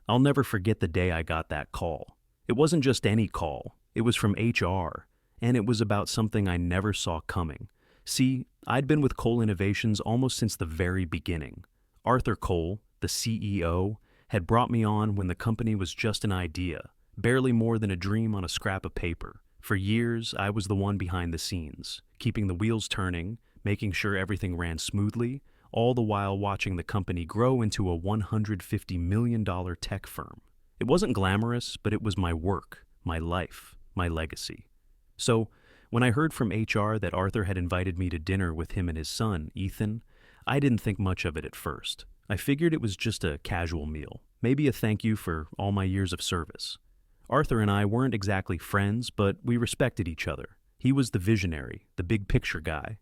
I'll never forget the day I got that call. It wasn't just any call, it was from HR, and it was about something I never saw coming. See, I'd been with Cole Innovations almost since the very beginning. Arthur Cole, the CEO, had brought me on when the company was just an idea, barely more than a dream on a scrap of paper. For years, I was the one behind the scenes, keeping the wheels turning, making sure everything ran smoothly, all the while watching the company grow into a $150 million tech firm. It wasn't glamorous, but it was my work, my life, my legacy. So, when I heard from HR that Arthur had invited me to dinner with him and his son, Ethan, I didn't think much of it at first. I figured it was just a casual meal, maybe a thank you for all my years of service. Arthur and I weren't exactly friends, but we respected each other. He was the visionary, the big picture guy,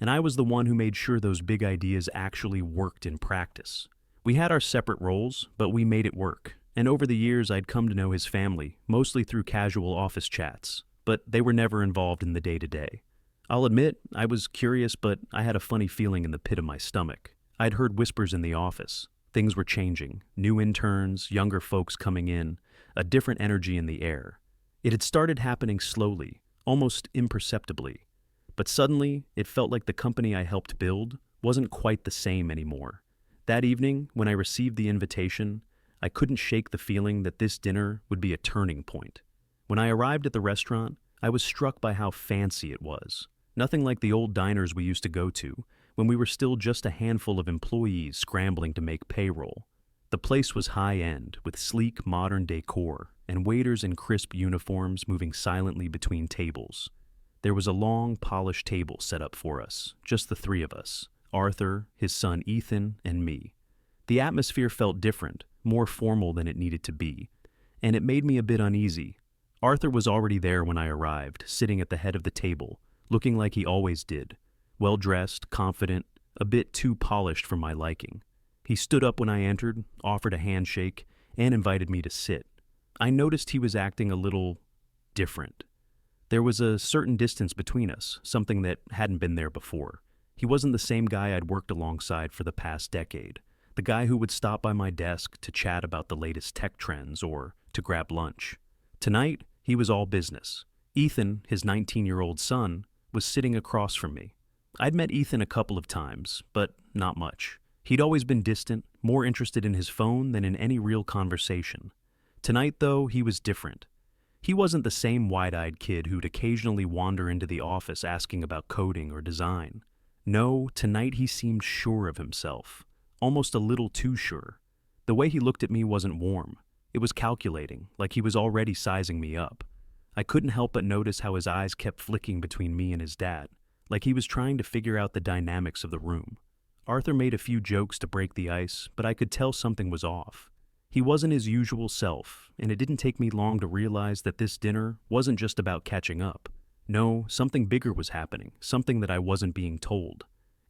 and I was the one who made sure those big ideas actually worked in practice. We had our separate roles, but we made it work, and over the years I'd come to know his family, mostly through casual office chats, but they were never involved in the day-to-day. I'll admit, I was curious, but I had a funny feeling in the pit of my stomach. I'd heard whispers in the office. Things were changing, new interns, younger folks coming in, a different energy in the air. It had started happening slowly, almost imperceptibly. But suddenly, it felt like the company I helped build wasn't quite the same anymore. That evening, when I received the invitation, I couldn't shake the feeling that this dinner would be a turning point. When I arrived at the restaurant, I was struck by how fancy it was. Nothing like the old diners we used to go to, when we were still just a handful of employees scrambling to make payroll. The place was high-end, with sleek, modern decor, and waiters in crisp uniforms moving silently between tables. There was a long, polished table set up for us, just the three of us, Arthur, his son Ethan, and me. The atmosphere felt different, more formal than it needed to be, and it made me a bit uneasy. Arthur was already there when I arrived, sitting at the head of the table, looking like he always did, well-dressed, confident, a bit too polished for my liking. He stood up when I entered, offered a handshake, and invited me to sit. I noticed he was acting a little different. There was a certain distance between us, something that hadn't been there before. He wasn't the same guy I'd worked alongside for the past decade, the guy who would stop by my desk to chat about the latest tech trends or to grab lunch. Tonight, he was all business. Ethan, his 19-year-old son, was sitting across from me. I'd met Ethan a couple of times, but not much. He'd always been distant, more interested in his phone than in any real conversation. Tonight, though, he was different. He wasn't the same wide-eyed kid who'd occasionally wander into the office asking about coding or design. No, tonight he seemed sure of himself, almost a little too sure. The way he looked at me wasn't warm. It was calculating, like he was already sizing me up. I couldn't help but notice how his eyes kept flicking between me and his dad, like he was trying to figure out the dynamics of the room. Arthur made a few jokes to break the ice, but I could tell something was off. He wasn't his usual self, and it didn't take me long to realize that this dinner wasn't just about catching up. No, something bigger was happening, something that I wasn't being told.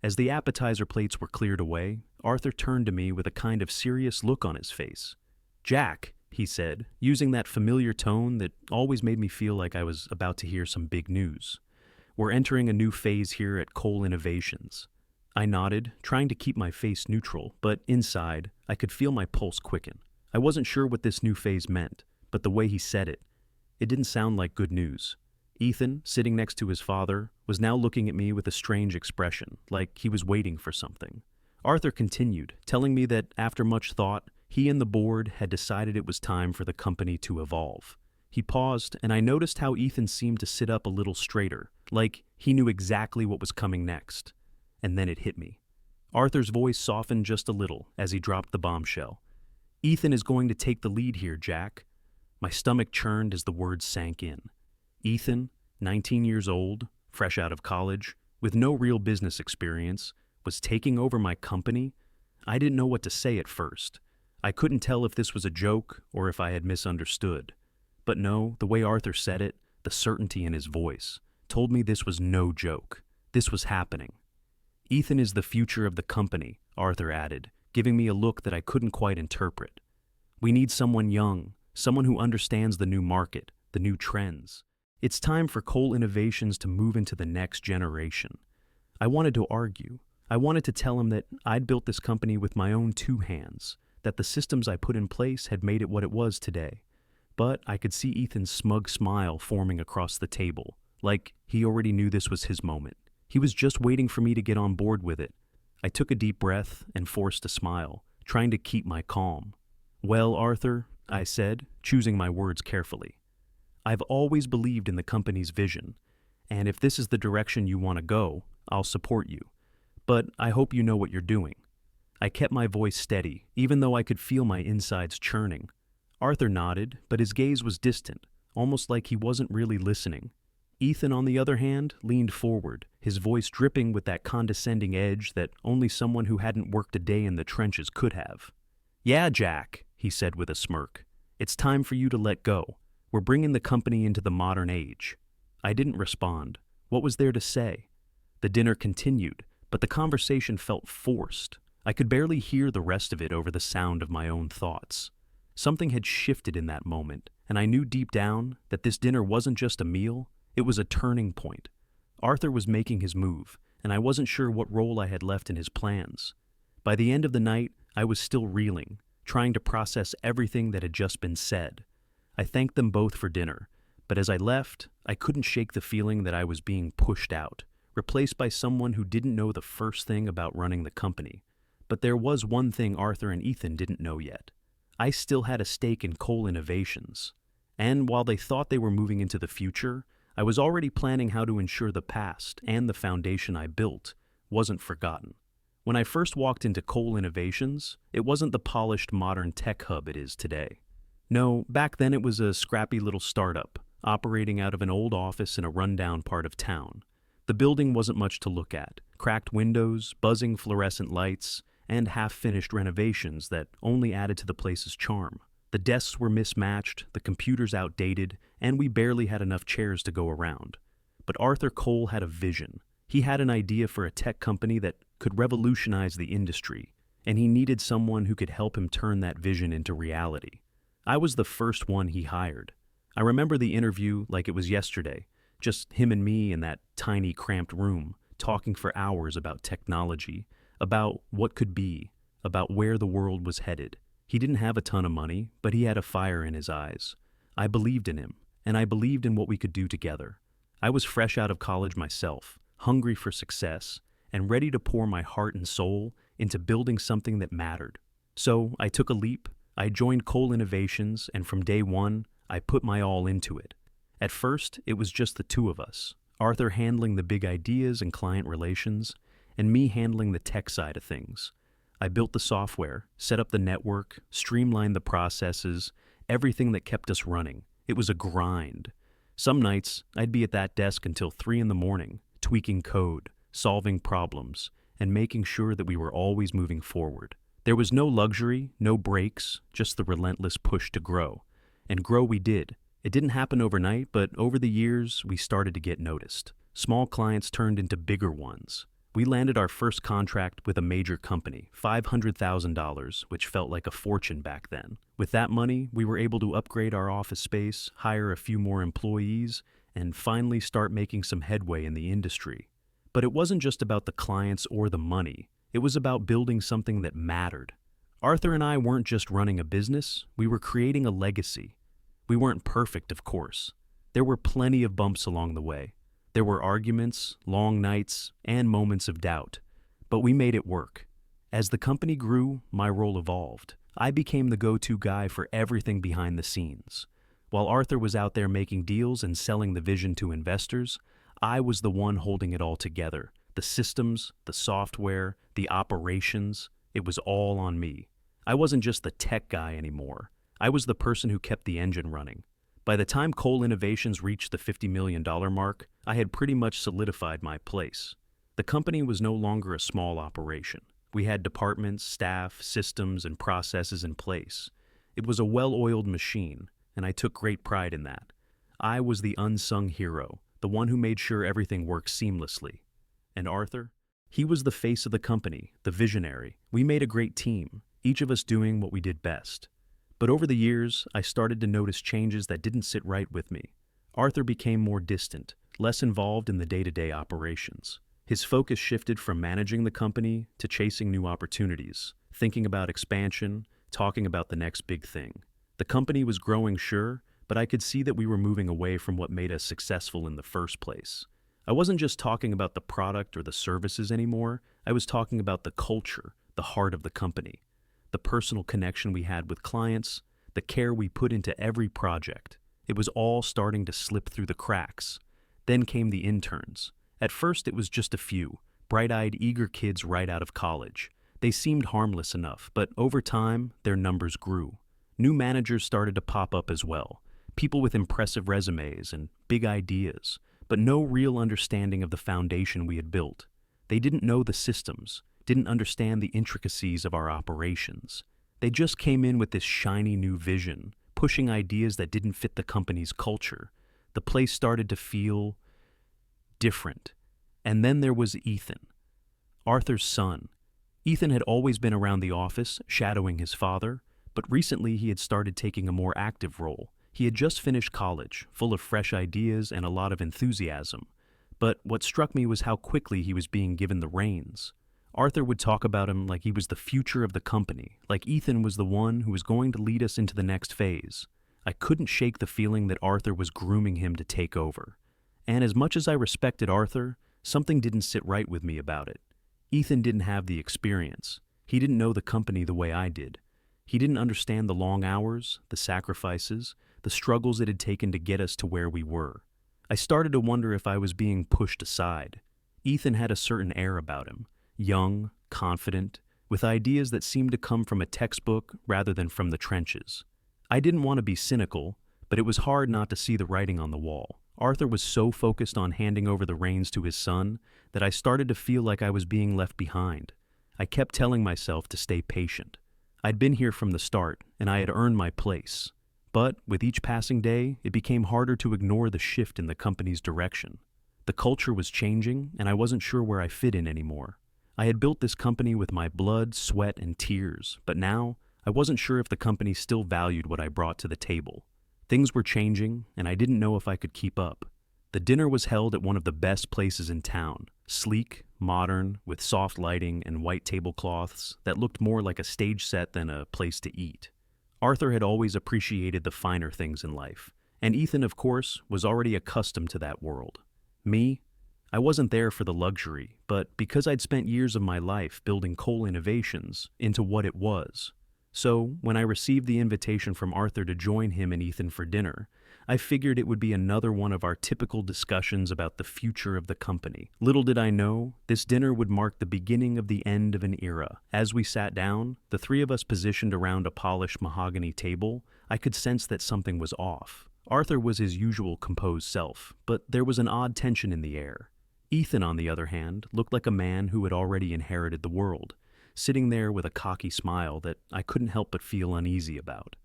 As the appetizer plates were cleared away, Arthur turned to me with a kind of serious look on his face. "Jack," he said, using that familiar tone that always made me feel like I was about to hear some big news. "We're entering a new phase here at Cole Innovations." I nodded, trying to keep my face neutral, but inside, I could feel my pulse quicken. I wasn't sure what this new phase meant, but the way he said it didn't sound like good news. Ethan, sitting next to his father, was now looking at me with a strange expression, like he was waiting for something. Arthur continued, telling me that after much thought, he and the board had decided it was time for the company to evolve. He paused, and I noticed how Ethan seemed to sit up a little straighter, like he knew exactly what was coming next. And then it hit me. Arthur's voice softened just a little as he dropped the bombshell. "Ethan is going to take the lead here, Jack." My stomach churned as the words sank in. Ethan, 19 years old, fresh out of college, with no real business experience, was taking over my company? I didn't know what to say at first. I couldn't tell if this was a joke or if I had misunderstood. But no, the way Arthur said it, the certainty in his voice, told me this was no joke. This was happening. "Ethan is the future of the company," Arthur added, giving me a look that I couldn't quite interpret. "We need someone young, someone who understands the new market, the new trends. It's time for Cole Innovations to move into the next generation." I wanted to argue. I wanted to tell him that I'd built this company with my own two hands, that the systems I put in place had made it what it was today. But I could see Ethan's smug smile forming across the table, like he already knew this was his moment. He was just waiting for me to get on board with it. I took a deep breath and forced a smile, trying to keep my calm. "Well, Arthur," I said, choosing my words carefully, "I've always believed in the company's vision, and if this is the direction you want to go, I'll support you. But I hope you know what you're doing." I kept my voice steady, even though I could feel my insides churning. Arthur nodded, but his gaze was distant, almost like he wasn't really listening. Ethan, on the other hand, leaned forward, his voice dripping with that condescending edge that only someone who hadn't worked a day in the trenches could have. "Yeah, Jack," he said with a smirk. "It's time for you to let go. We're bringing the company into the modern age." I didn't respond. What was there to say? The dinner continued, but the conversation felt forced. I could barely hear the rest of it over the sound of my own thoughts. Something had shifted in that moment, and I knew deep down that this dinner wasn't just a meal, it was a turning point. Arthur was making his move, and I wasn't sure what role I had left in his plans. By the end of the night, I was still reeling, trying to process everything that had just been said. I thanked them both for dinner, but as I left, I couldn't shake the feeling that I was being pushed out, replaced by someone who didn't know the first thing about running the company. But there was one thing Arthur and Ethan didn't know yet. I still had a stake in Cole Innovations. And while they thought they were moving into the future, I was already planning how to ensure the past and the foundation I built wasn't forgotten. When I first walked into Cole Innovations, it wasn't the polished modern tech hub it is today. No, back then it was a scrappy little startup, operating out of an old office in a rundown part of town. The building wasn't much to look at: cracked windows, buzzing fluorescent lights, and half-finished renovations that only added to the place's charm. The desks were mismatched, the computers outdated, and we barely had enough chairs to go around. But Arthur Cole had a vision. He had an idea for a tech company that could revolutionize the industry, and he needed someone who could help him turn that vision into reality. I was the first one he hired. I remember the interview like it was yesterday, just him and me in that tiny, cramped room, talking for hours about technology, about what could be, about where the world was headed. He didn't have a ton of money, but he had a fire in his eyes. I believed in him, and I believed in what we could do together. I was fresh out of college myself, hungry for success, and ready to pour my heart and soul into building something that mattered. So I took a leap. I joined Cole Innovations, and from day one, I put my all into it. At first, it was just the two of us, Arthur handling the big ideas and client relations, and me handling the tech side of things. I built the software, set up the network, streamlined the processes, everything that kept us running. It was a grind. Some nights, I'd be at that desk until 3 in the morning, tweaking code, solving problems, and making sure that we were always moving forward. There was no luxury, no breaks, just the relentless push to grow. And grow we did. It didn't happen overnight, but over the years, we started to get noticed. Small clients turned into bigger ones. We landed our first contract with a major company, $500,000, which felt like a fortune back then. With that money, we were able to upgrade our office space, hire a few more employees, and finally start making some headway in the industry. But it wasn't just about the clients or the money. It was about building something that mattered. Arthur and I weren't just running a business, we were creating a legacy. We weren't perfect, of course. There were plenty of bumps along the way. There were arguments, long nights, and moments of doubt. But we made it work. As the company grew, my role evolved. I became the go-to guy for everything behind the scenes. While Arthur was out there making deals and selling the vision to investors, I was the one holding it all together. The systems, the software, the operations, it was all on me. I wasn't just the tech guy anymore. I was the person who kept the engine running. By the time Cole Innovations reached the $50 million mark, I had pretty much solidified my place. The company was no longer a small operation. We had departments, staff, systems, and processes in place. It was a well-oiled machine, and I took great pride in that. I was the unsung hero, the one who made sure everything worked seamlessly. And Arthur? He was the face of the company, the visionary. We made a great team, each of us doing what we did best. But over the years, I started to notice changes that didn't sit right with me. Arthur became more distant, less involved in the day-to-day operations. His focus shifted from managing the company to chasing new opportunities, thinking about expansion, talking about the next big thing. The company was growing, sure, but I could see that we were moving away from what made us successful in the first place. I wasn't just talking about the product or the services anymore, I was talking about the culture, the heart of the company, the personal connection we had with clients, the care we put into every project. It was all starting to slip through the cracks. Then came the interns. At first, it was just a few, bright-eyed, eager kids right out of college. They seemed harmless enough, but over time, their numbers grew. New managers started to pop up as well, people with impressive resumes and big ideas, but no real understanding of the foundation we had built. They didn't know the systems, didn't understand the intricacies of our operations. They just came in with this shiny new vision, pushing ideas that didn't fit the company's culture. The place started to feel different. And then there was Ethan, Arthur's son. Ethan had always been around the office, shadowing his father, but recently he had started taking a more active role. He had just finished college, full of fresh ideas and a lot of enthusiasm. But what struck me was how quickly he was being given the reins. Arthur would talk about him like he was the future of the company, like Ethan was the one who was going to lead us into the next phase. I couldn't shake the feeling that Arthur was grooming him to take over. And as much as I respected Arthur, something didn't sit right with me about it. Ethan didn't have the experience. He didn't know the company the way I did. He didn't understand the long hours, the sacrifices, the struggles it had taken to get us to where we were. I started to wonder if I was being pushed aside. Ethan had a certain air about him, young, confident, with ideas that seemed to come from a textbook rather than from the trenches. I didn't want to be cynical, but it was hard not to see the writing on the wall. Arthur was so focused on handing over the reins to his son that I started to feel like I was being left behind. I kept telling myself to stay patient. I'd been here from the start, and I had earned my place. But with each passing day, it became harder to ignore the shift in the company's direction. The culture was changing, and I wasn't sure where I fit in anymore. I had built this company with my blood, sweat, and tears, but now I wasn't sure if the company still valued what I brought to the table. Things were changing, and I didn't know if I could keep up. The dinner was held at one of the best places in town, sleek, modern, with soft lighting and white tablecloths that looked more like a stage set than a place to eat. Arthur had always appreciated the finer things in life, and Ethan, of course, was already accustomed to that world. Me? I wasn't there for the luxury, but because I'd spent years of my life building Cole Innovations into what it was. So, when I received the invitation from Arthur to join him and Ethan for dinner, I figured it would be another one of our typical discussions about the future of the company. Little did I know, this dinner would mark the beginning of the end of an era. As we sat down, the three of us positioned around a polished mahogany table, I could sense that something was off. Arthur was his usual composed self, but there was an odd tension in the air. Ethan, on the other hand, looked like a man who had already inherited the world, sitting there with a cocky smile that I couldn't help but feel uneasy about.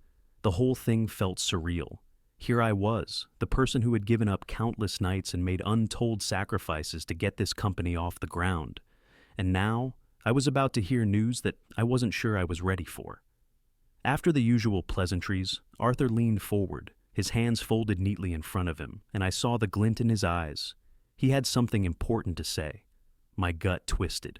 The whole thing felt surreal. Here I was, the person who had given up countless nights and made untold sacrifices to get this company off the ground. And now, I was about to hear news that I wasn't sure I was ready for. After the usual pleasantries, Arthur leaned forward, his hands folded neatly in front of him, and I saw the glint in his eyes. He had something important to say. My gut twisted.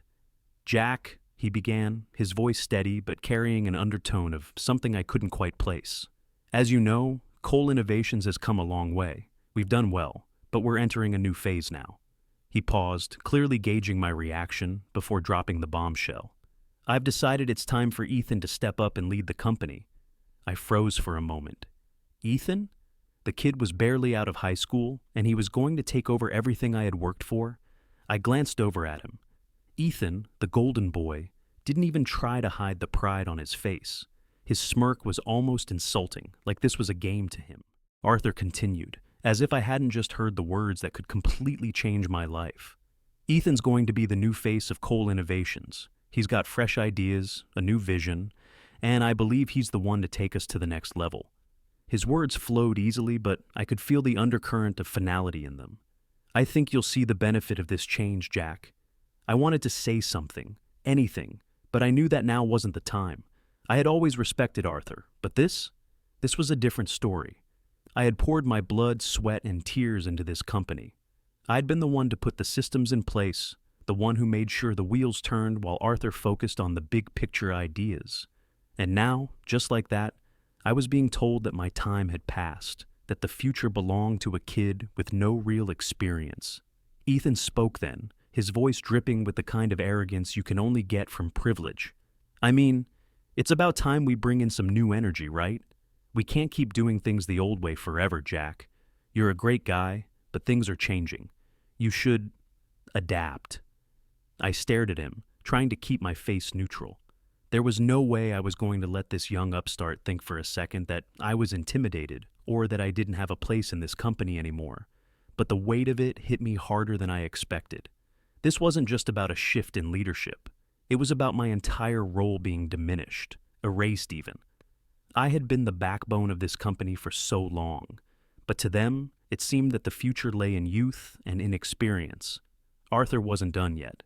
"Jack," he began, his voice steady but carrying an undertone of something I couldn't quite place. "As you know, Cole Innovations has come a long way. We've done well, but we're entering a new phase now." He paused, clearly gauging my reaction before dropping the bombshell. "I've decided it's time for Ethan to step up and lead the company." I froze for a moment. Ethan? The kid was barely out of high school, and he was going to take over everything I had worked for? I glanced over at him. Ethan, the golden boy, didn't even try to hide the pride on his face. His smirk was almost insulting, like this was a game to him. Arthur continued, as if I hadn't just heard the words that could completely change my life. "Ethan's going to be the new face of Cole Innovations. He's got fresh ideas, a new vision, and I believe he's the one to take us to the next level." His words flowed easily, but I could feel the undercurrent of finality in them. "I think you'll see the benefit of this change, Jack." I wanted to say something, anything, but I knew that now wasn't the time. I had always respected Arthur, but this was a different story. I had poured my blood, sweat, and tears into this company. I'd been the one to put the systems in place, the one who made sure the wheels turned while Arthur focused on the big picture ideas. And now, just like that, I was being told that my time had passed, that the future belonged to a kid with no real experience. Ethan spoke then, his voice dripping with the kind of arrogance you can only get from privilege. I mean, it's about time we bring in some new energy, right? We can't keep doing things the old way forever, Jack. You're a great guy, but things are changing. You should adapt. I stared at him, trying to keep my face neutral. There was no way I was going to let this young upstart think for a second that I was intimidated or that I didn't have a place in this company anymore. But the weight of it hit me harder than I expected. This wasn't just about a shift in leadership. It was about my entire role being diminished, erased even. I had been the backbone of this company for so long, but to them, it seemed that the future lay in youth and inexperience. Arthur wasn't done yet.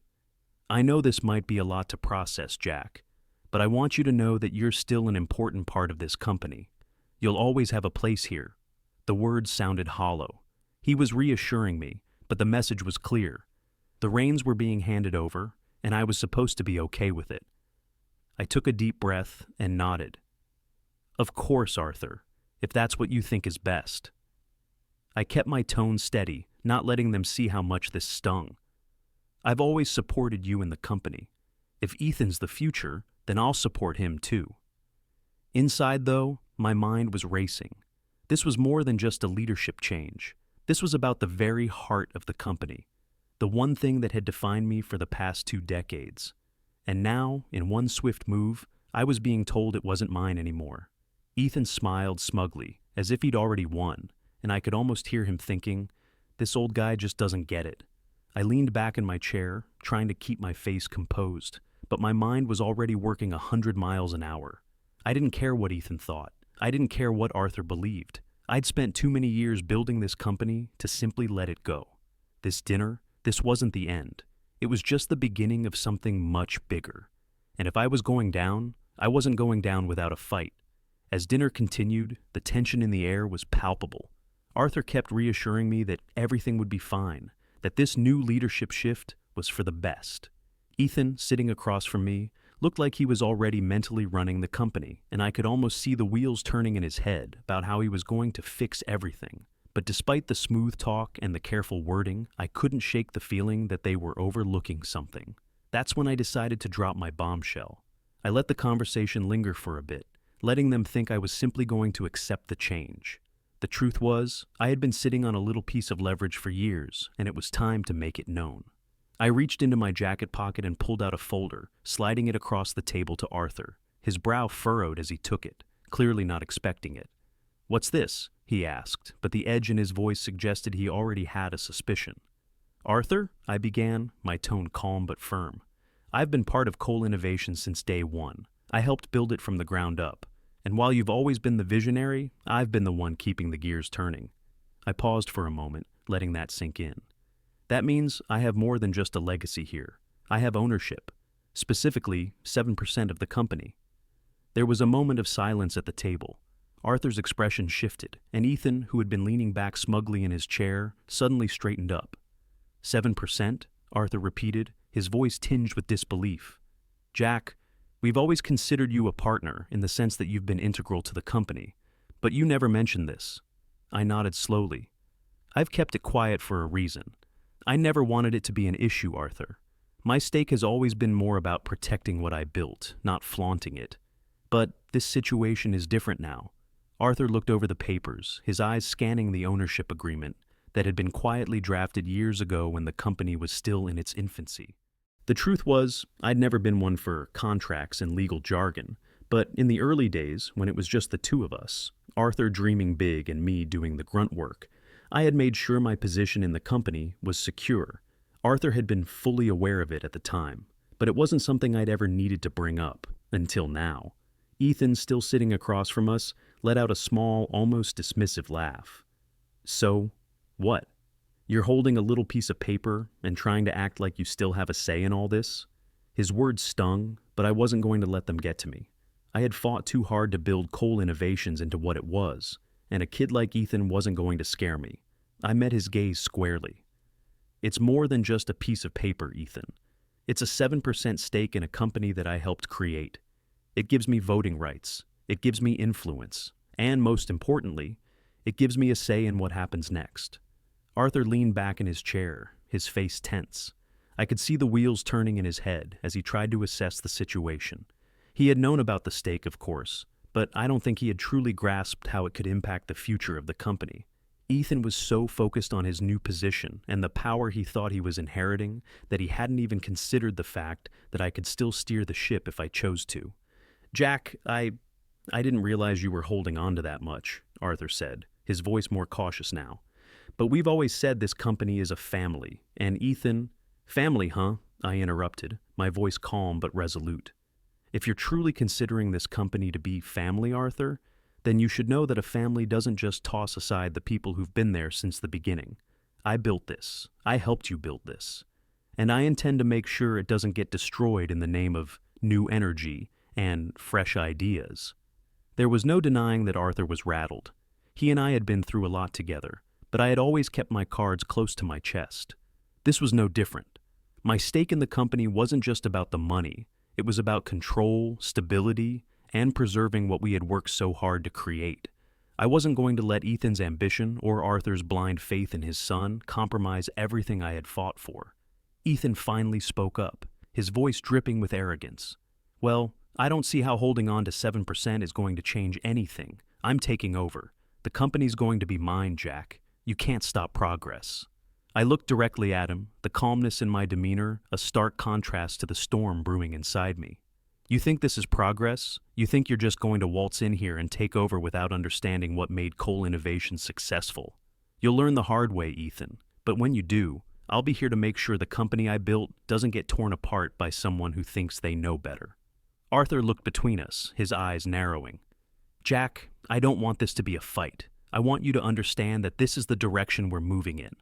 I know this might be a lot to process, Jack, but I want you to know that you're still an important part of this company. You'll always have a place here. The words sounded hollow. He was reassuring me, but the message was clear. The reins were being handed over, and I was supposed to be okay with it. I took a deep breath and nodded. Of course, Arthur, if that's what you think is best. I kept my tone steady, not letting them see how much this stung. I've always supported you in the company. If Ethan's the future, then I'll support him too. Inside, though, my mind was racing. This was more than just a leadership change. This was about the very heart of the company, the one thing that had defined me for the past 2 decades. And now, in one swift move, I was being told it wasn't mine anymore. Ethan smiled smugly, as if he'd already won, and I could almost hear him thinking, this old guy just doesn't get it. I leaned back in my chair, trying to keep my face composed, but my mind was already working 100 miles an hour. I didn't care what Ethan thought. I didn't care what Arthur believed. I'd spent too many years building this company to simply let it go. This dinner, this wasn't the end. It was just the beginning of something much bigger. And if I was going down, I wasn't going down without a fight. As dinner continued, the tension in the air was palpable. Arthur kept reassuring me that everything would be fine, that this new leadership shift was for the best. Ethan, sitting across from me, looked like he was already mentally running the company, and I could almost see the wheels turning in his head about how he was going to fix everything. But despite the smooth talk and the careful wording, I couldn't shake the feeling that they were overlooking something. That's when I decided to drop my bombshell. I let the conversation linger for a bit, letting them think I was simply going to accept the change. The truth was, I had been sitting on a little piece of leverage for years, and it was time to make it known. I reached into my jacket pocket and pulled out a folder, sliding it across the table to Arthur. His brow furrowed as he took it, clearly not expecting it. "What's this?" he asked, but the edge in his voice suggested he already had a suspicion. "Arthur," I began, my tone calm but firm. "I've been part of Cole Innovations since day one. I helped build it from the ground up. And while you've always been the visionary, I've been the one keeping the gears turning." I paused for a moment, letting that sink in. That means I have more than just a legacy here. I have ownership, specifically 7% of the company. There was a moment of silence at the table. Arthur's expression shifted, and Ethan, who had been leaning back smugly in his chair, suddenly straightened up. 7%? Arthur repeated, his voice tinged with disbelief. "Jack, we've always considered you a partner in the sense that you've been integral to the company, but you never mentioned this." I nodded slowly. "I've kept it quiet for a reason. I never wanted it to be an issue, Arthur. My stake has always been more about protecting what I built, not flaunting it. But this situation is different now." Arthur looked over the papers, his eyes scanning the ownership agreement that had been quietly drafted years ago when the company was still in its infancy. The truth was, I'd never been one for contracts and legal jargon, but in the early days, when it was just the two of us, Arthur dreaming big and me doing the grunt work, I had made sure my position in the company was secure. Arthur had been fully aware of it at the time, but it wasn't something I'd ever needed to bring up, until now. Ethan, still sitting across from us, let out a small, almost dismissive laugh. "So, what? You're holding a little piece of paper and trying to act like you still have a say in all this?" His words stung, but I wasn't going to let them get to me. I had fought too hard to build Cole Innovations into what it was, and a kid like Ethan wasn't going to scare me. I met his gaze squarely. "It's more than just a piece of paper, Ethan. It's a 7% stake in a company that I helped create. It gives me voting rights. It gives me influence. And most importantly, it gives me a say in what happens next. Arthur leaned back in his chair, his face tense. I could see the wheels turning in his head as he tried to assess the situation. He had known about the stake, of course, but I don't think he had truly grasped how it could impact the future of the company. Ethan was so focused on his new position and the power he thought he was inheriting that he hadn't even considered the fact that I could still steer the ship if I chose to. Jack, I didn't realize you were holding on to that much, Arthur said, his voice more cautious now. But we've always said this company is a family, and Ethan— Family, huh? I interrupted, my voice calm but resolute. If you're truly considering this company to be family, Arthur, then you should know that a family doesn't just toss aside the people who've been there since the beginning. I built this. I helped you build this. And I intend to make sure it doesn't get destroyed in the name of new energy and fresh ideas. There was no denying that Arthur was rattled. He and I had been through a lot together, but I had always kept my cards close to my chest. This was no different. My stake in the company wasn't just about the money. It was about control, stability, and preserving what we had worked so hard to create. I wasn't going to let Ethan's ambition or Arthur's blind faith in his son compromise everything I had fought for. Ethan finally spoke up, his voice dripping with arrogance. Well, I don't see how holding on to 7% is going to change anything. I'm taking over. The company's going to be mine, Jack. You can't stop progress. I looked directly at him, the calmness in my demeanor a stark contrast to the storm brewing inside me. You think this is progress? You think you're just going to waltz in here and take over without understanding what made Cole Innovations successful? You'll learn the hard way, Ethan, but when you do, I'll be here to make sure the company I built doesn't get torn apart by someone who thinks they know better. Arthur looked between us, his eyes narrowing. Jack, I don't want this to be a fight. I want you to understand that this is the direction we're moving in.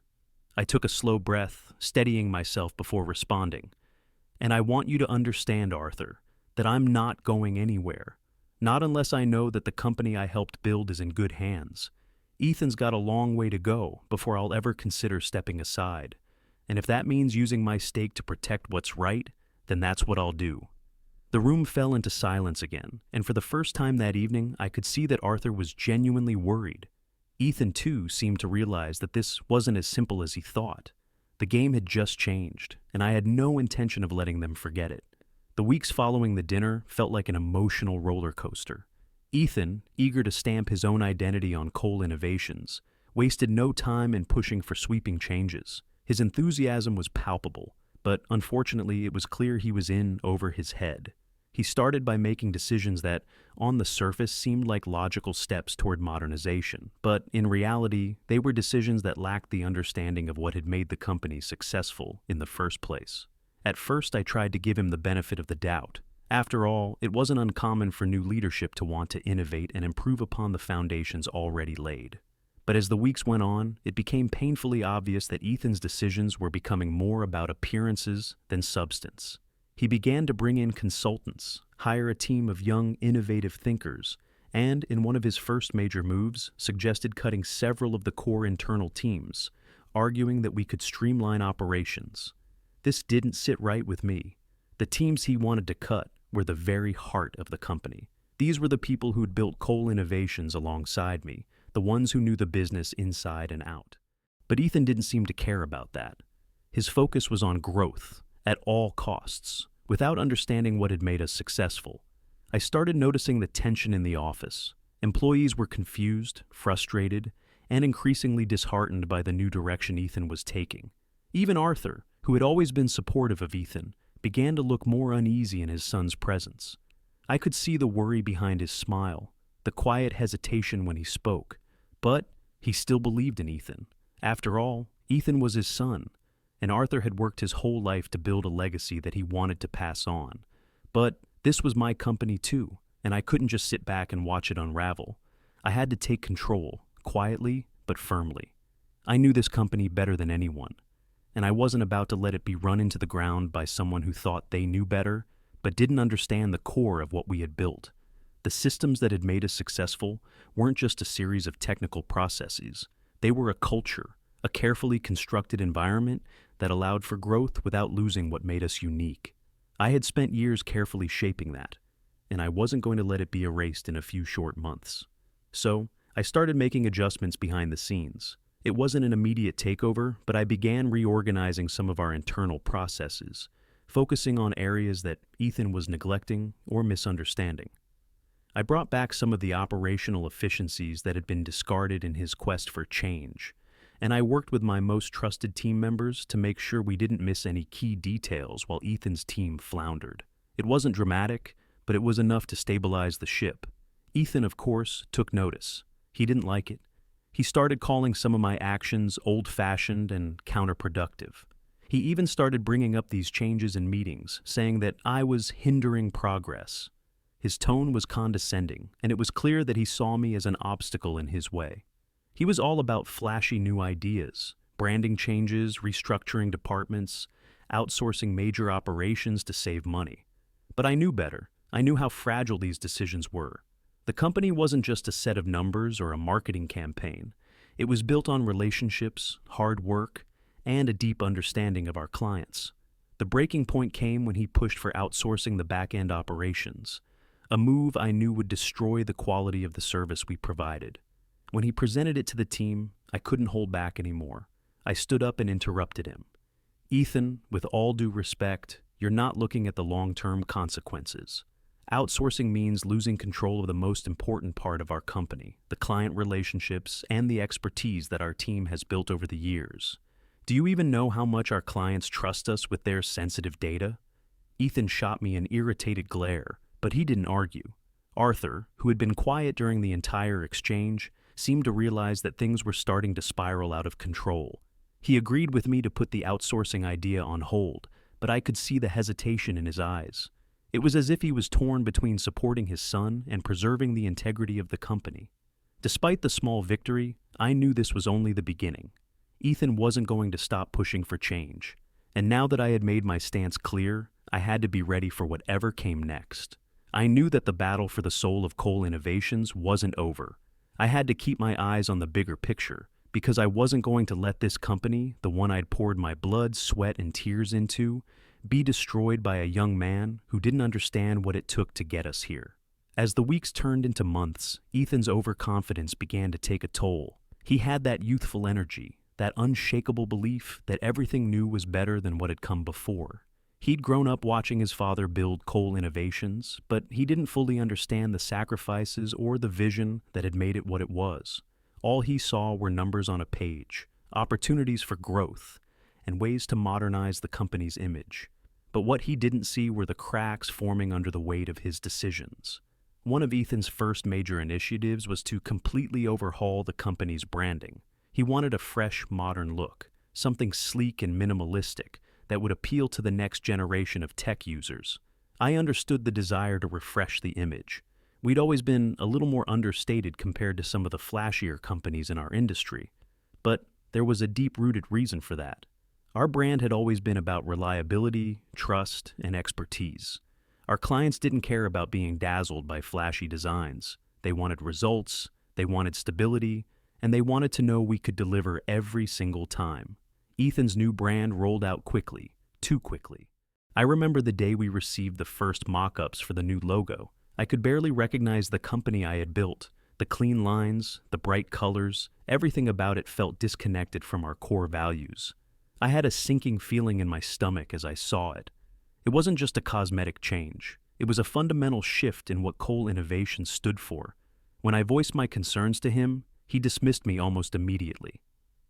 I took a slow breath, steadying myself before responding. And I want you to understand, Arthur, that I'm not going anywhere. Not unless I know that the company I helped build is in good hands. Ethan's got a long way to go before I'll ever consider stepping aside. And if that means using my stake to protect what's right, then that's what I'll do. The room fell into silence again, and for the first time that evening, I could see that Arthur was genuinely worried. Ethan, too, seemed to realize that this wasn't as simple as he thought. The game had just changed, and I had no intention of letting them forget it. The weeks following the dinner felt like an emotional roller coaster. Ethan, eager to stamp his own identity on Cole Innovations, wasted no time in pushing for sweeping changes. His enthusiasm was palpable, but unfortunately it was clear he was in over his head. He started by making decisions that, on the surface, seemed like logical steps toward modernization, but in reality, they were decisions that lacked the understanding of what had made the company successful in the first place. At first, I tried to give him the benefit of the doubt. After all, it wasn't uncommon for new leadership to want to innovate and improve upon the foundations already laid. But as the weeks went on, it became painfully obvious that Ethan's decisions were becoming more about appearances than substance. He began to bring in consultants, hire a team of young, innovative thinkers, and, in one of his first major moves, suggested cutting several of the core internal teams, arguing that we could streamline operations. This didn't sit right with me. The teams he wanted to cut were the very heart of the company. These were the people who'd built Cole Innovations alongside me, the ones who knew the business inside and out. But Ethan didn't seem to care about that. His focus was on growth, at all costs, without understanding what had made us successful. I started noticing the tension in the office. Employees were confused, frustrated, and increasingly disheartened by the new direction Ethan was taking. Even Arthur, who had always been supportive of Ethan, began to look more uneasy in his son's presence. I could see the worry behind his smile, the quiet hesitation when he spoke, but he still believed in Ethan. After all, Ethan was his son, and Arthur had worked his whole life to build a legacy that he wanted to pass on. But this was my company too, and I couldn't just sit back and watch it unravel. I had to take control, quietly but firmly. I knew this company better than anyone, and I wasn't about to let it be run into the ground by someone who thought they knew better, but didn't understand the core of what we had built. The systems that had made us successful weren't just a series of technical processes. They were a culture, a carefully constructed environment that allowed for growth without losing what made us unique. I had spent years carefully shaping that, and I wasn't going to let it be erased in a few short months. So, I started making adjustments behind the scenes. It wasn't an immediate takeover, but I began reorganizing some of our internal processes, focusing on areas that Ethan was neglecting or misunderstanding. I brought back some of the operational efficiencies that had been discarded in his quest for change, and I worked with my most trusted team members to make sure we didn't miss any key details while Ethan's team floundered. It wasn't dramatic, but it was enough to stabilize the ship. Ethan, of course, took notice. He didn't like it. He started calling some of my actions old-fashioned and counterproductive. He even started bringing up these changes in meetings, saying that I was hindering progress. His tone was condescending, and it was clear that he saw me as an obstacle in his way. He was all about flashy new ideas, branding changes, restructuring departments, outsourcing major operations to save money. But I knew better. I knew how fragile these decisions were. The company wasn't just a set of numbers or a marketing campaign. It was built on relationships, hard work, and a deep understanding of our clients. The breaking point came when he pushed for outsourcing the back-end operations, a move I knew would destroy the quality of the service we provided. When he presented it to the team, I couldn't hold back anymore. I stood up and interrupted him. Ethan, with all due respect, you're not looking at the long-term consequences. Outsourcing means losing control of the most important part of our company, the client relationships and the expertise that our team has built over the years. Do you even know how much our clients trust us with their sensitive data? Ethan shot me an irritated glare, but he didn't argue. Arthur, who had been quiet during the entire exchange, seemed to realize that things were starting to spiral out of control. He agreed with me to put the outsourcing idea on hold, but I could see the hesitation in his eyes. It was as if he was torn between supporting his son and preserving the integrity of the company. Despite the small victory, I knew this was only the beginning. Ethan wasn't going to stop pushing for change, and now that I had made my stance clear, I had to be ready for whatever came next. I knew that the battle for the soul of Cole Innovations wasn't over. I had to keep my eyes on the bigger picture, because I wasn't going to let this company, the one I'd poured my blood, sweat, and tears into, be destroyed by a young man who didn't understand what it took to get us here. As the weeks turned into months, Ethan's overconfidence began to take a toll. He had that youthful energy, that unshakable belief that everything new was better than what had come before. He'd grown up watching his father build Cole Innovations, but he didn't fully understand the sacrifices or the vision that had made it what it was. All he saw were numbers on a page, opportunities for growth, and ways to modernize the company's image. But what he didn't see were the cracks forming under the weight of his decisions. One of Ethan's first major initiatives was to completely overhaul the company's branding. He wanted a fresh, modern look, something sleek and minimalistic that would appeal to the next generation of tech users. I understood the desire to refresh the image. We'd always been a little more understated compared to some of the flashier companies in our industry. But there was a deep-rooted reason for that. Our brand had always been about reliability, trust, and expertise. Our clients didn't care about being dazzled by flashy designs. They wanted results, they wanted stability, and they wanted to know we could deliver every single time. Ethan's new brand rolled out quickly, too quickly. I remember the day we received the first mock-ups for the new logo. I could barely recognize the company I had built. The clean lines, the bright colors, everything about it felt disconnected from our core values. I had a sinking feeling in my stomach as I saw it. It wasn't just a cosmetic change. It was a fundamental shift in what Cole Innovation stood for. When I voiced my concerns to him, he dismissed me almost immediately.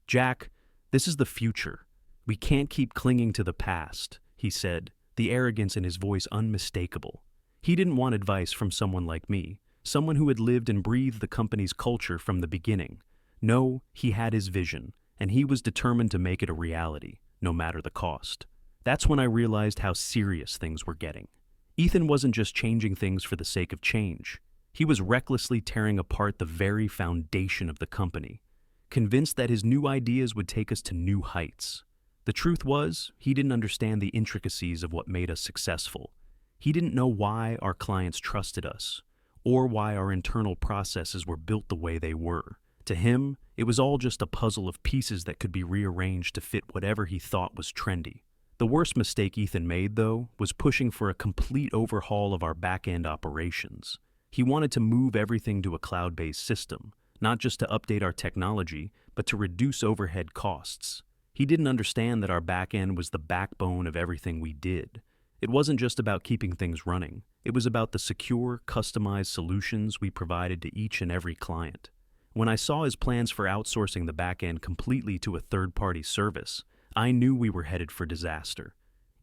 "Jack, this is the future. We can't keep clinging to the past," he said, the arrogance in his voice unmistakable. He didn't want advice from someone like me, someone who had lived and breathed the company's culture from the beginning. No, he had his vision, and he was determined to make it a reality, no matter the cost. That's when I realized how serious things were getting. Ethan wasn't just changing things for the sake of change. He was recklessly tearing apart the very foundation of the company, convinced that his new ideas would take us to new heights. The truth was, he didn't understand the intricacies of what made us successful. He didn't know why our clients trusted us, or why our internal processes were built the way they were. To him, it was all just a puzzle of pieces that could be rearranged to fit whatever he thought was trendy. The worst mistake Ethan made, though, was pushing for a complete overhaul of our back-end operations. He wanted to move everything to a cloud-based system, not just to update our technology, but to reduce overhead costs. He didn't understand that our back-end was the backbone of everything we did. It wasn't just about keeping things running. It was about the secure, customized solutions we provided to each and every client. When I saw his plans for outsourcing the back-end completely to a third-party service, I knew we were headed for disaster.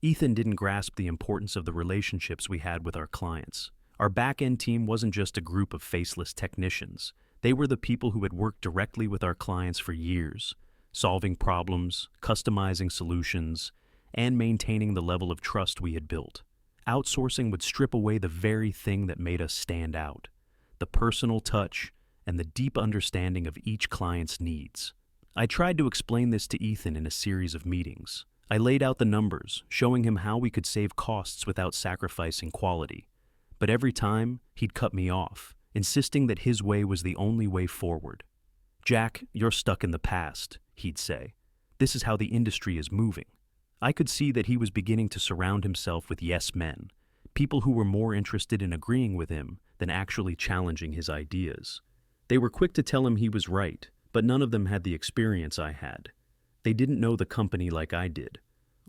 Ethan didn't grasp the importance of the relationships we had with our clients. Our back-end team wasn't just a group of faceless technicians. They were the people who had worked directly with our clients for years, solving problems, customizing solutions, and maintaining the level of trust we had built. Outsourcing would strip away the very thing that made us stand out: the personal touch and the deep understanding of each client's needs. I tried to explain this to Ethan in a series of meetings. I laid out the numbers, showing him how we could save costs without sacrificing quality. But every time, he'd cut me off, insisting that his way was the only way forward. "Jack, you're stuck in the past," he'd say. "This is how the industry is moving." I could see that he was beginning to surround himself with yes men, people who were more interested in agreeing with him than actually challenging his ideas. They were quick to tell him he was right, but none of them had the experience I had. They didn't know the company like I did.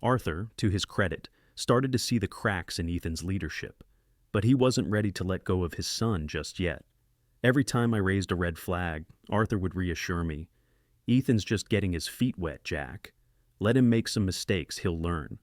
Arthur, to his credit, started to see the cracks in Ethan's leadership, but he wasn't ready to let go of his son just yet. Every time I raised a red flag, Arthur would reassure me, "Ethan's just getting his feet wet, Jack. Let him make some mistakes, he'll learn."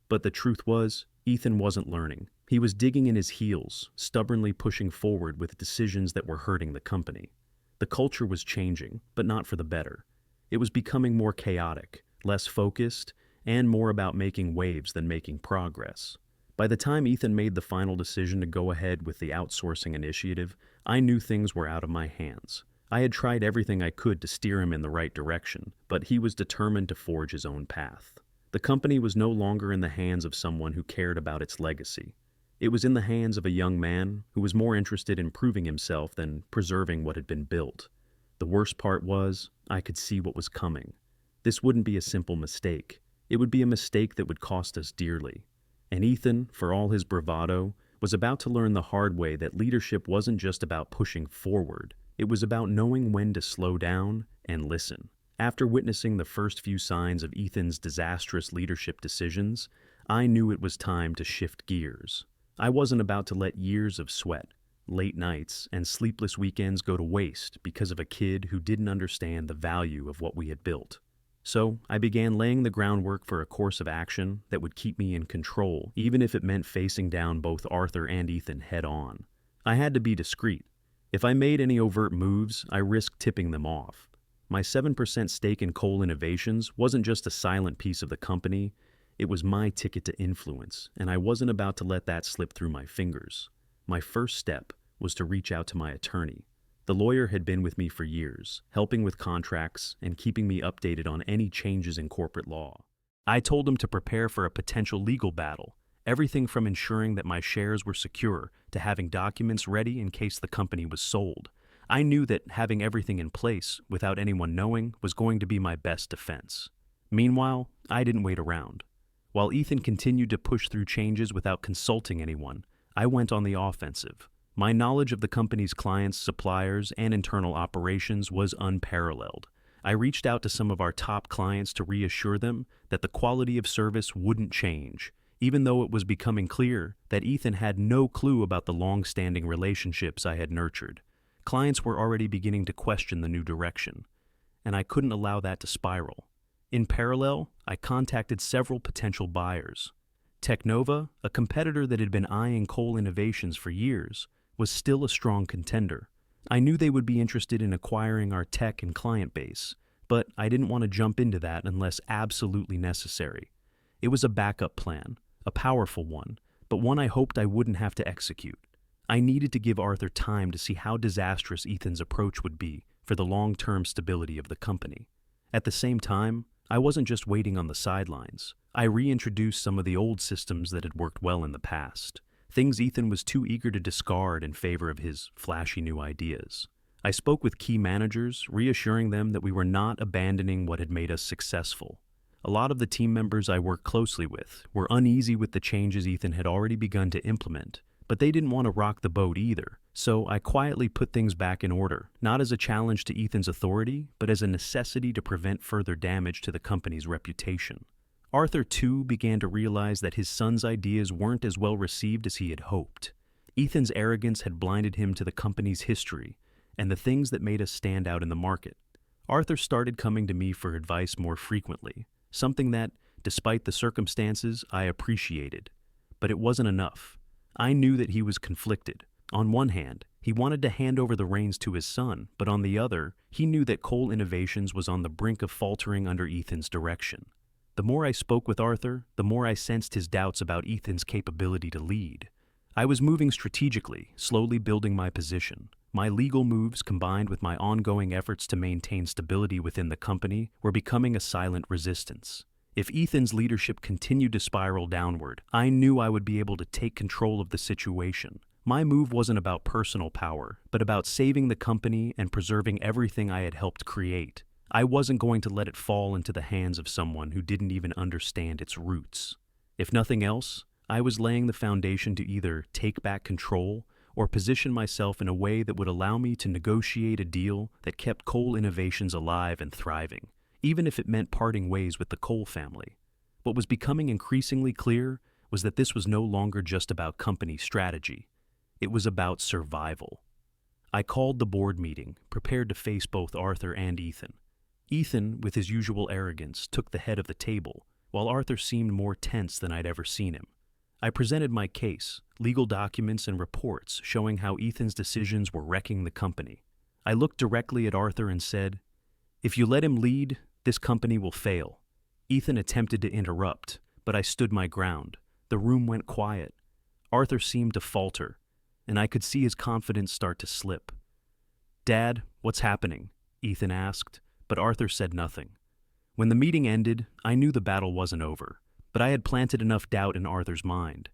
But the truth was, Ethan wasn't learning. He was digging in his heels, stubbornly pushing forward with decisions that were hurting the company. The culture was changing, but not for the better. It was becoming more chaotic, less focused, and more about making waves than making progress. By the time Ethan made the final decision to go ahead with the outsourcing initiative, I knew things were out of my hands. I had tried everything I could to steer him in the right direction, but he was determined to forge his own path. The company was no longer in the hands of someone who cared about its legacy. It was in the hands of a young man who was more interested in proving himself than preserving what had been built. The worst part was, I could see what was coming. This wouldn't be a simple mistake. It would be a mistake that would cost us dearly. And Ethan, for all his bravado, was about to learn the hard way that leadership wasn't just about pushing forward. It was about knowing when to slow down and listen. After witnessing the first few signs of Ethan's disastrous leadership decisions, I knew it was time to shift gears. I wasn't about to let years of sweat, late nights, and sleepless weekends go to waste because of a kid who didn't understand the value of what we had built. So I began laying the groundwork for a course of action that would keep me in control, even if it meant facing down both Arthur and Ethan head on. I had to be discreet. If I made any overt moves, I risked tipping them off. My 7% stake in Cole Innovations wasn't just a silent piece of the company, it was my ticket to influence, and I wasn't about to let that slip through my fingers. My first step was to reach out to my attorney. The lawyer had been with me for years, helping with contracts and keeping me updated on any changes in corporate law. I told him to prepare for a potential legal battle, everything from ensuring that my shares were secure to having documents ready in case the company was sold. I knew that having everything in place without anyone knowing was going to be my best defense. Meanwhile, I didn't wait around. While Ethan continued to push through changes without consulting anyone, I went on the offensive. My knowledge of the company's clients, suppliers, and internal operations was unparalleled. I reached out to some of our top clients to reassure them that the quality of service wouldn't change, even though it was becoming clear that Ethan had no clue about the long-standing relationships I had nurtured. Clients were already beginning to question the new direction, and I couldn't allow that to spiral. In parallel, I contacted several potential buyers. Technova, a competitor that had been eyeing Cole Innovations for years, was still a strong contender. I knew they would be interested in acquiring our tech and client base, but I didn't want to jump into that unless absolutely necessary. It was a backup plan, a powerful one, but one I hoped I wouldn't have to execute. I needed to give Arthur time to see how disastrous Ethan's approach would be for the long-term stability of the company. At the same time, I wasn't just waiting on the sidelines. I reintroduced some of the old systems that had worked well in the past, things Ethan was too eager to discard in favor of his flashy new ideas. I spoke with key managers, reassuring them that we were not abandoning what had made us successful. A lot of the team members I worked closely with were uneasy with the changes Ethan had already begun to implement, but they didn't want to rock the boat either. So I quietly put things back in order, not as a challenge to Ethan's authority, but as a necessity to prevent further damage to the company's reputation. Arthur, too, began to realize that his son's ideas weren't as well received as he had hoped. Ethan's arrogance had blinded him to the company's history and the things that made us stand out in the market. Arthur started coming to me for advice more frequently, something that, despite the circumstances, I appreciated. But it wasn't enough. I knew that he was conflicted. On one hand, he wanted to hand over the reins to his son, but on the other, he knew that Cole Innovations was on the brink of faltering under Ethan's direction. The more I spoke with Arthur, the more I sensed his doubts about Ethan's capability to lead. I was moving strategically, slowly building my position. My legal moves, combined with my ongoing efforts to maintain stability within the company, were becoming a silent resistance. If Ethan's leadership continued to spiral downward, I knew I would be able to take control of the situation. My move wasn't about personal power, but about saving the company and preserving everything I had helped create. I wasn't going to let it fall into the hands of someone who didn't even understand its roots. If nothing else, I was laying the foundation to either take back control or position myself in a way that would allow me to negotiate a deal that kept Cole Innovations alive and thriving, even if it meant parting ways with the Cole family. What was becoming increasingly clear was that this was no longer just about company strategy. It was about survival. I called the board meeting, prepared to face both Arthur and Ethan. Ethan, with his usual arrogance, took the head of the table, while Arthur seemed more tense than I'd ever seen him. I presented my case, legal documents and reports showing how Ethan's decisions were wrecking the company. I looked directly at Arthur and said, "If you let him lead, this company will fail." Ethan attempted to interrupt, but I stood my ground. The room went quiet. Arthur seemed to falter, and I could see his confidence start to slip. "Dad, what's happening?" Ethan asked, but Arthur said nothing. When the meeting ended, I knew the battle wasn't over, but I had planted enough doubt in Arthur's mind.